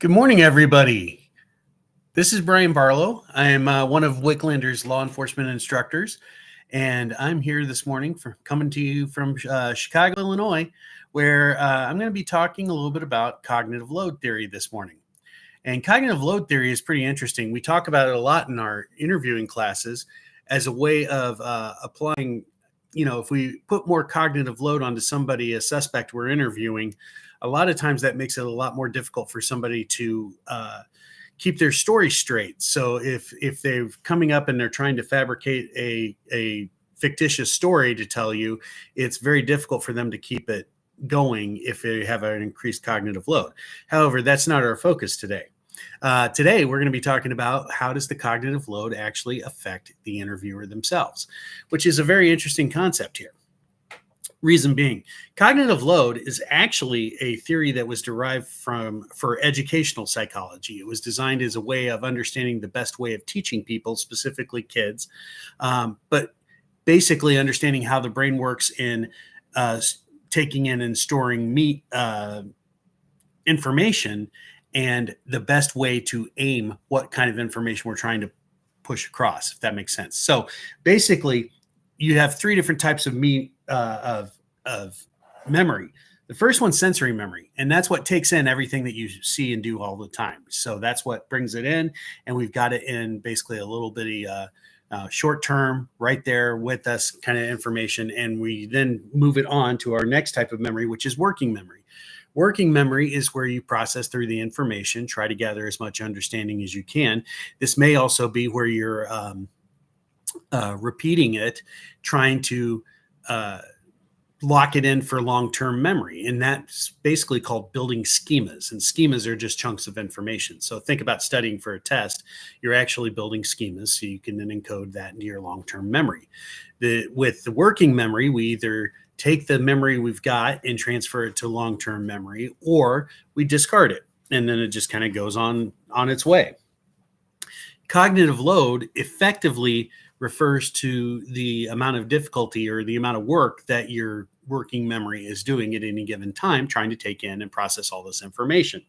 Good morning, everybody. This is Bryan Barlow. I am one of Wicklander's law enforcement instructors, and I'm here this morning coming to you from Chicago, Illinois, where I'm going to be talking a little bit about cognitive load theory this morning. And cognitive load theory is pretty interesting. We talk about it a lot in our interviewing classes as a way of applying, if we put more cognitive load onto somebody, a suspect we're interviewing, a lot of times that makes it a lot more difficult for somebody to keep their story straight. So if they're coming up and they're trying to fabricate a fictitious story to tell you, it's very difficult for them to keep it going if they have an increased cognitive load. However, that's not our focus today. Today, we're going to be talking about how does the cognitive load actually affect the interviewer themselves, which is a very interesting concept here. Reason being, cognitive load is actually a theory that was derived for educational psychology. It was designed as a way of understanding the best way of teaching people, specifically kids, but basically understanding how the brain works in taking in and storing information, and the best way to aim what kind of information we're trying to push across, if that makes sense. So basically, you have three different types of memory. The first one's sensory memory, and that's what takes in everything that you see and do all the time. So that's what brings it in, and we've got it in basically a little bitty short term right there with us kind of information, and we then move it on to our next type of memory, which is working memory. Working memory is where you process through the information, try to gather as much understanding as you can. This may also be where you're repeating it, trying to lock it in for long-term memory. And that's basically called building schemas. And schemas are just chunks of information. So think about studying for a test. You're actually building schemas so you can then encode that into your long-term memory. With the working memory, we either take the memory we've got and transfer it to long-term memory, or we discard it. And then it just kind of goes on its way. Cognitive load effectively refers to the amount of difficulty or the amount of work that your working memory is doing at any given time, trying to take in and process all this information.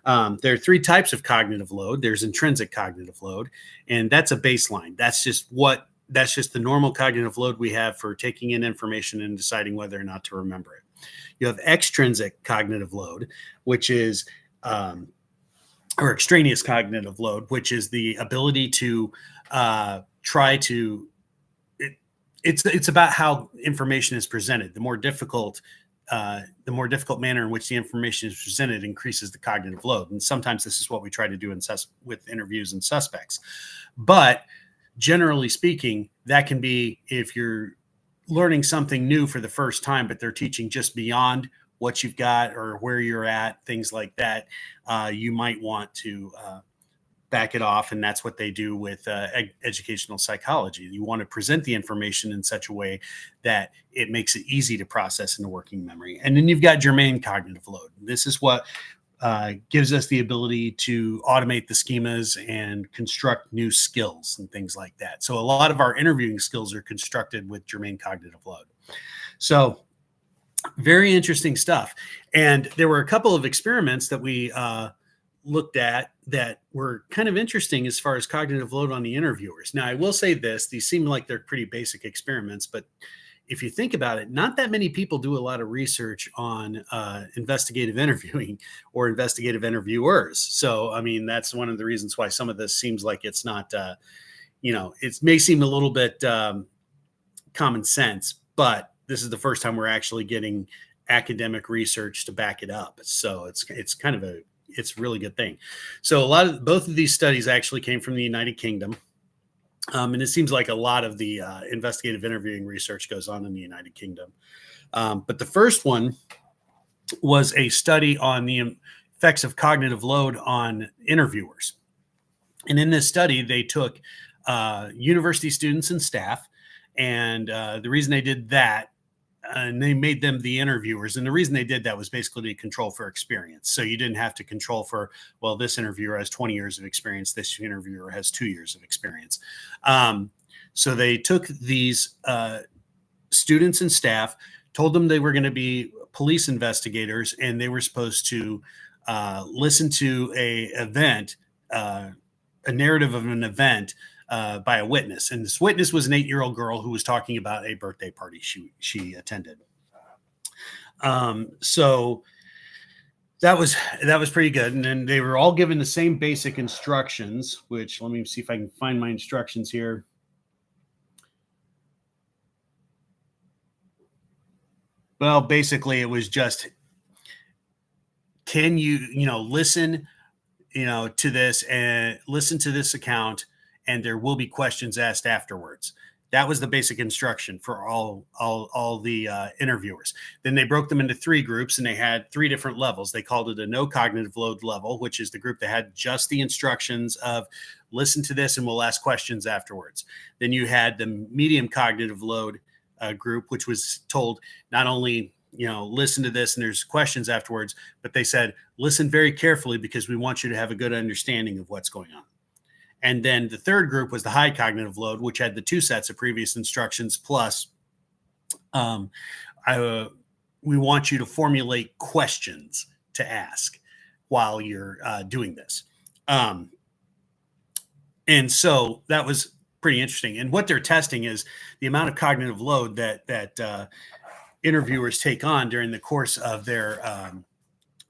There are three types of cognitive load. There's intrinsic cognitive load, and that's a baseline. That's just the normal cognitive load we have for taking in information and deciding whether or not to remember it. You have extrinsic cognitive load, which is or extraneous cognitive load, which is the ability to try to. It's about how information is presented. The more difficult manner in which the information is presented increases the cognitive load. And sometimes this is what we try to do with interviews and suspects. But generally speaking, that can be if you're learning something new for the first time, but they're teaching just beyond what you've got or where you're at, things like that. You might want to back it off. And that's what they do with educational psychology. You want to present the information in such a way that it makes it easy to process in the working memory. And then you've got germane cognitive load. This is what gives us the ability to automate the schemas and construct new skills and things like that. So a lot of our interviewing skills are constructed with germane cognitive load. So very interesting stuff. And there were a couple of experiments that we looked at that were kind of interesting as far as cognitive load on the interviewers. Now, I will say this, these seem like they're pretty basic experiments, but if you think about it, not that many people do a lot of research on investigative interviewing or investigative interviewers. So, I mean, that's one of the reasons why some of this seems like it's not, it may seem a little bit common sense, but this is the first time we're actually getting academic research to back it up. So it's kind of it's a really good thing. So both of these studies actually came from the United Kingdom. And it seems like a lot of the investigative interviewing research goes on in the United Kingdom. But the first one was a study on the effects of cognitive load on interviewers. And in this study, they took university students and staff. And the reason they did that, and they made them the interviewers. And the reason they did that was basically to control for experience. So you didn't have to control for, well, this interviewer has 20 years of experience. This interviewer has 2 years of experience. So they took these students and staff, told them they were going to be police investigators, and they were supposed to listen to a narrative of an event by a witness. And this witness was an 8-year-old girl who was talking about a birthday party she attended. So that was pretty good. And then they were all given the same basic instructions, which let me see if I can find my instructions here. Well, basically it was just, can you listen, to this and listen to this account, and there will be questions asked afterwards. That was the basic instruction for all the interviewers. Then they broke them into 3 groups, and they had 3 different levels. They called it a no cognitive load level, which is the group that had just the instructions of listen to this and we'll ask questions afterwards. Then you had the medium cognitive load group, which was told not only listen to this and there's questions afterwards, but they said listen very carefully because we want you to have a good understanding of what's going on. And then the third group was the high cognitive load, which had the 2 sets of previous instructions plus we want you to formulate questions to ask while you're doing this. And so that was pretty interesting. And what they're testing is the amount of cognitive load that interviewers take on during the course of their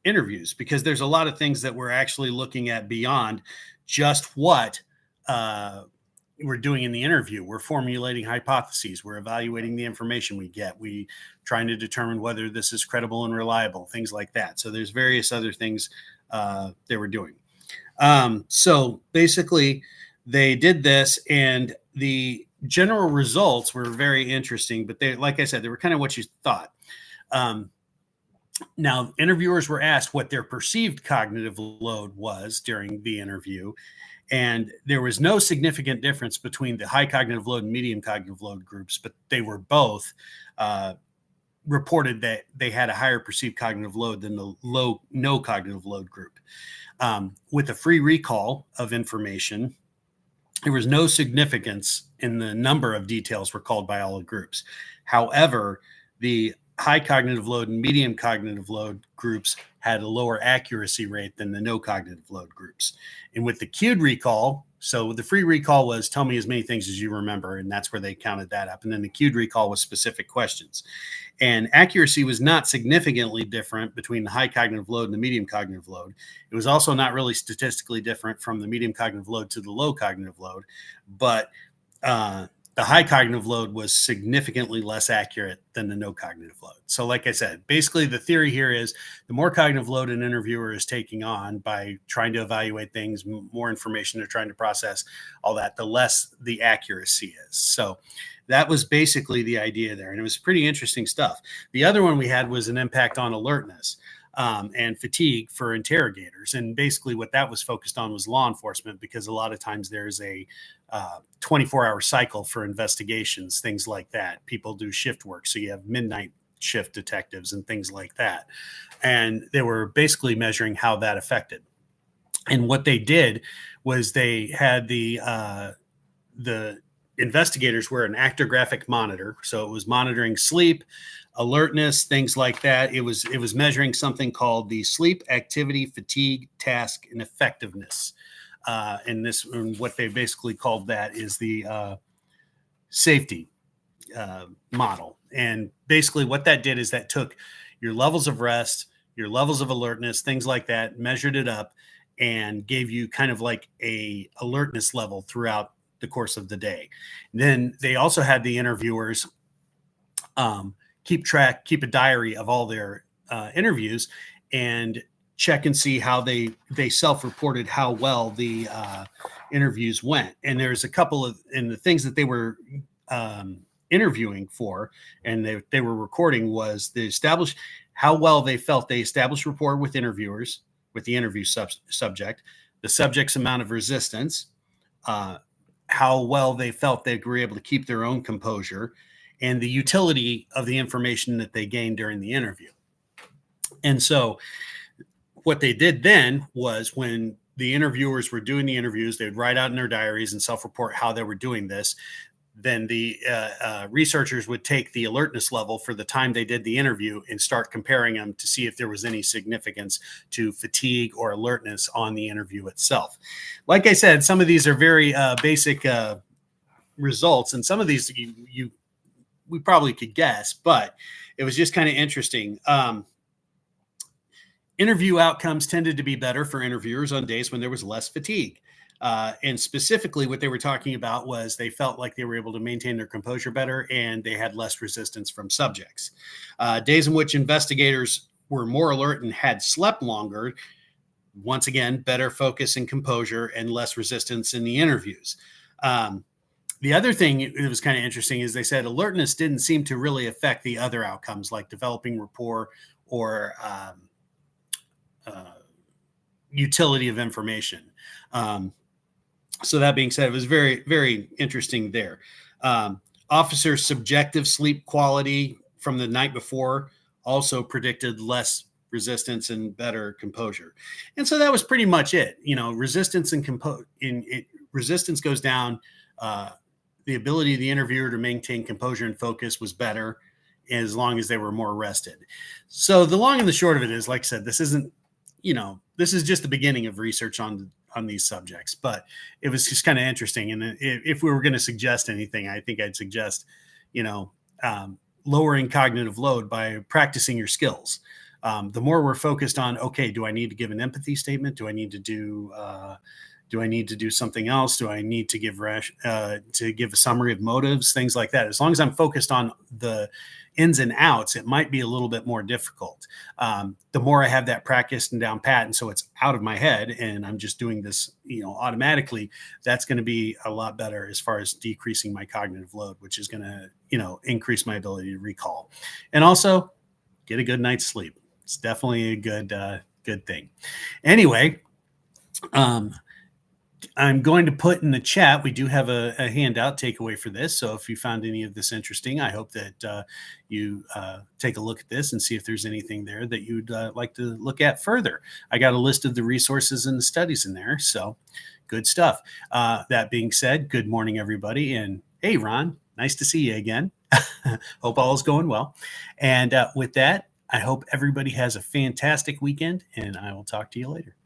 interviews, because there's a lot of things that we're actually looking at beyond just what we're doing in the interview. We're formulating hypotheses. We're evaluating the information we get. We trying to determine whether this is credible and reliable, things like that. So there's various other things they were doing. So basically they did this, and the general results were very interesting, but they, like I said, they were kind of what you thought. Now, interviewers were asked what their perceived cognitive load was during the interview, and there was no significant difference between the high cognitive load and medium cognitive load groups, but they were both reported that they had a higher perceived cognitive load than the no cognitive load group. With a free recall of information, there was no significance in the number of details recalled by all the groups. However, the high cognitive load and medium cognitive load groups had a lower accuracy rate than the no cognitive load groups. And with the cued recall, so the free recall was tell me as many things as you remember, and that's where they counted that up. And then the cued recall was specific questions. And accuracy was not significantly different between the high cognitive load and the medium cognitive load. It was also not really statistically different from the medium cognitive load to the low cognitive load, but the high cognitive load was significantly less accurate than the no cognitive load. So like I said, basically the theory here is the more cognitive load an interviewer is taking on by trying to evaluate things, more information they're trying to process, all that, the less the accuracy is. So that was basically the idea there. And it was pretty interesting stuff. The other one we had was an impact on alertness and fatigue for interrogators. And basically what that was focused on was law enforcement, because a lot of times there's a 24-hour cycle for investigations, things like that. People do shift work. So you have midnight shift detectives and things like that. And they were basically measuring how that affected. And what they did was they had the investigators wear an actigraphic monitor. So it was monitoring sleep, alertness, things like that. It was measuring something called the sleep, activity, fatigue, task, and effectiveness. And what they basically called that is the safety model. And basically what that did is that took your levels of rest, your levels of alertness, things like that, measured it up, and gave you kind of like a alertness level throughout the course of the day. Then they also had the interviewers keep a diary of all their interviews and check and see how they self-reported how well the interviews went. And there's a couple of, and the things that they were interviewing for and they were recording was they established how well they felt they established rapport with interviewers, with the interview subject, the subject's amount of resistance, how well they felt they were able to keep their own composure, and the utility of the information that they gained during the interview. And so what they did then was when the interviewers were doing the interviews, they'd write out in their diaries and self-report how they were doing this. then the researchers would take the alertness level for the time they did the interview and start comparing them to see if there was any significance to fatigue or alertness on the interview itself. Like I said, some of these are very basic results, and some of these we probably could guess, but it was just kind of interesting. Interview outcomes tended to be better for interviewers on days when there was less fatigue. And specifically, what they were talking about was they felt like they were able to maintain their composure better and they had less resistance from subjects. Days in which investigators were more alert and had slept longer, once again, better focus and composure and less resistance in the interviews. The other thing that was kind of interesting is they said alertness didn't seem to really affect the other outcomes like developing rapport or utility of information. So that being said, it was very, very interesting there. Officers' subjective sleep quality from the night before also predicted less resistance and better composure. And so that was pretty much it. Resistance and resistance goes down. The ability of the interviewer to maintain composure and focus was better as long as they were more rested. So the long and the short of it is, like I said, this isn't, this is just the beginning of research on these subjects, but it was just kind of interesting. And if we were going to suggest anything, I think I'd suggest, lowering cognitive load by practicing your skills. The more we're focused on, okay, do I need to give an empathy statement? Do I need to do something else? Do I need to give a summary of motives, things like that? As long as I'm focused on the ins and outs, it might be a little bit more difficult. The more I have that practiced and down pat, and so it's out of my head and I'm just doing this, automatically, that's going to be a lot better as far as decreasing my cognitive load, which is going to, increase my ability to recall. And also get a good night's sleep. It's definitely a good thing. Anyway, I'm going to put in the chat, we do have a handout takeaway for this. So if you found any of this interesting, I hope that you take a look at this and see if there's anything there that you'd like to look at further. I got a list of the resources and the studies in there. So good stuff. That being said, good morning, everybody. And hey, Ron, nice to see you again. Hope all is going well. And with that, I hope everybody has a fantastic weekend, and I will talk to you later.